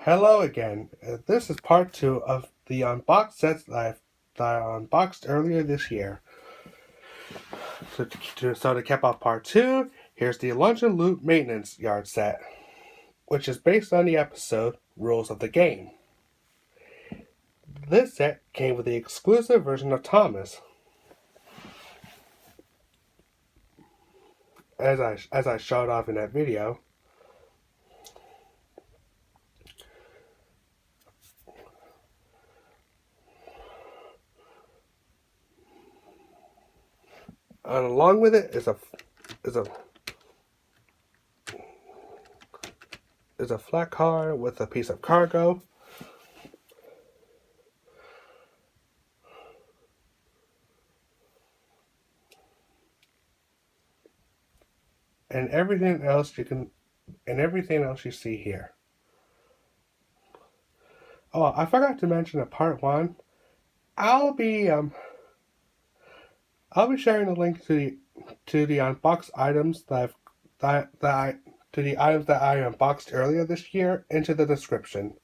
Hello again. This is part 2 of the unboxed sets that I unboxed earlier this year. So to cap off part 2, here's the Lunch and Loot Maintenance Yard set, which is based on the episode Rules of the Game. This set came with the exclusive version of Thomas. As I showed off in that video. And along with it is a flat card with a piece of cargo. And everything else you see here. Oh, I forgot to mention in part 1, I'll be sharing the link to the unboxed items to the items that I unboxed earlier this year into the description.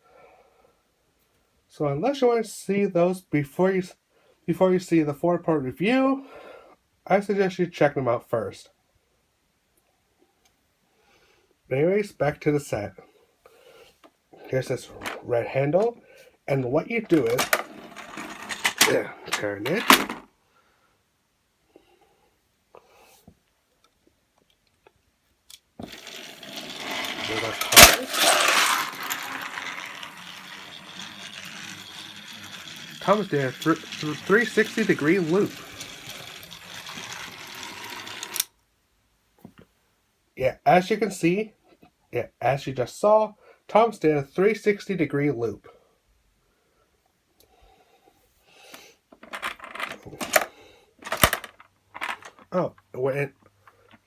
So unless you want to see those before you see the 4-part review, I suggest you check them out first. But anyways, back to the set. Here's this red handle, and what you do is turn it. There's our card. Thomas did a 360-degree loop. Yeah, as you can see, as you just saw, Thomas did a 360-degree loop.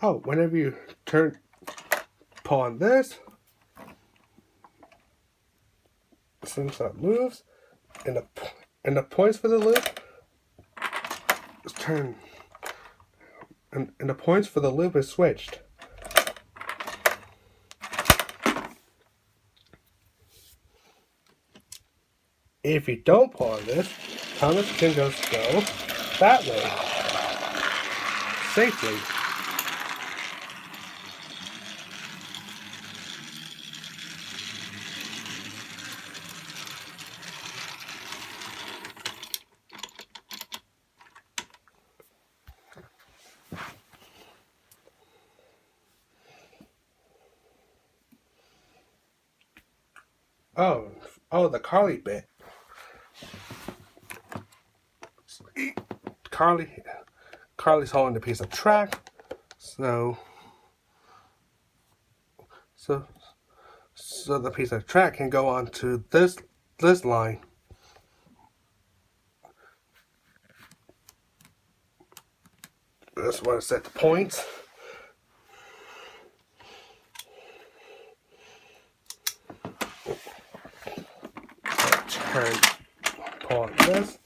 Whenever you pull on this, since that moves, and the points for the loop is turned, and the points for the loop is switched. If you don't pull on this, Thomas can just go that way safely. The Carly bit. Carly's holding a piece of track, so the piece of track can go onto this line. Just want to set the points. Pull on this.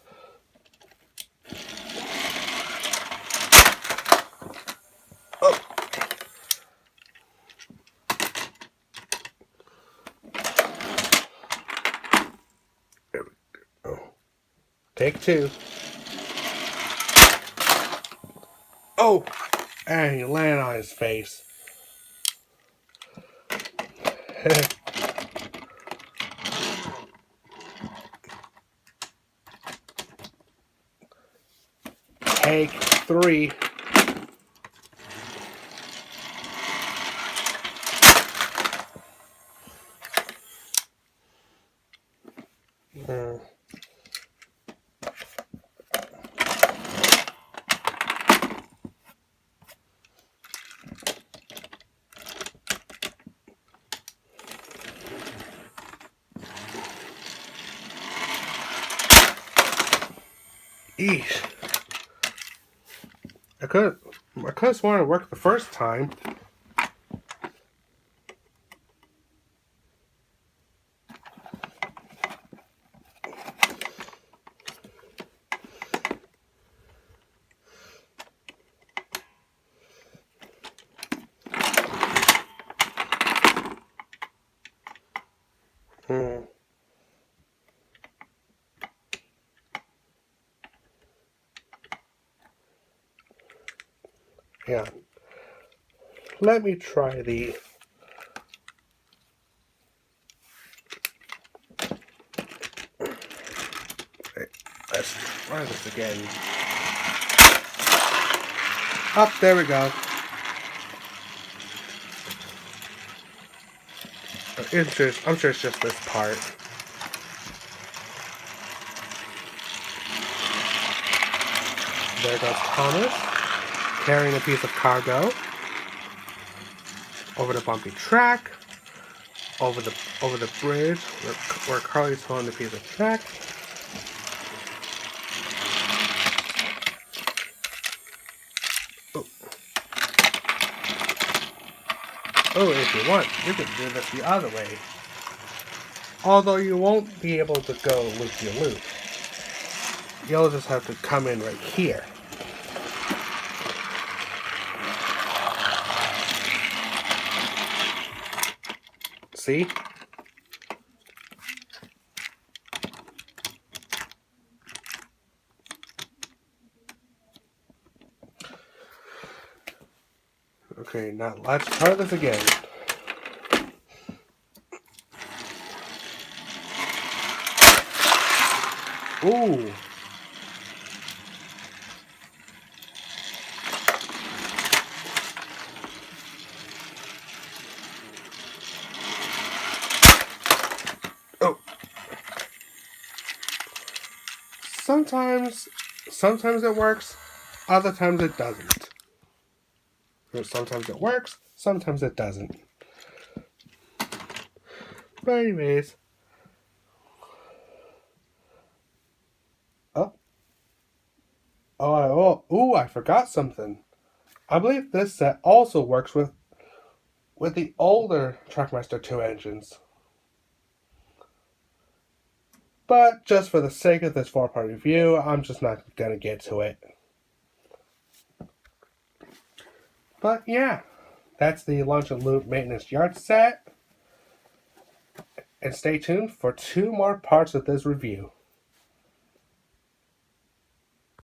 Oh. There we go. Take 2. Oh, and he landed on his face. Take 3. Eesh. I could have sworn it worked the first time. Yeah. Let me try the... Let's try this again. Up, there we go. I'm sure it's just this part. There goes Thomas, carrying a piece of cargo over the bumpy track, over the bridge where Carly's holding the piece of track. Oh, if you want, you can do this the other way. Although you won't be able to go loop-de-loop. You'll just have to come in right here. See? Okay, now let's try this again. Ooh. Oh. Sometimes it works, other times it doesn't. Sometimes it works, sometimes it doesn't. But anyways. I forgot something. I believe this set also works with the older Trackmaster 2 engines. But just for the sake of this 4-part review, I'm just not gonna get to it. But yeah, that's the Launch and Loop Maintenance Yard set. And stay tuned for 2 more parts of this review.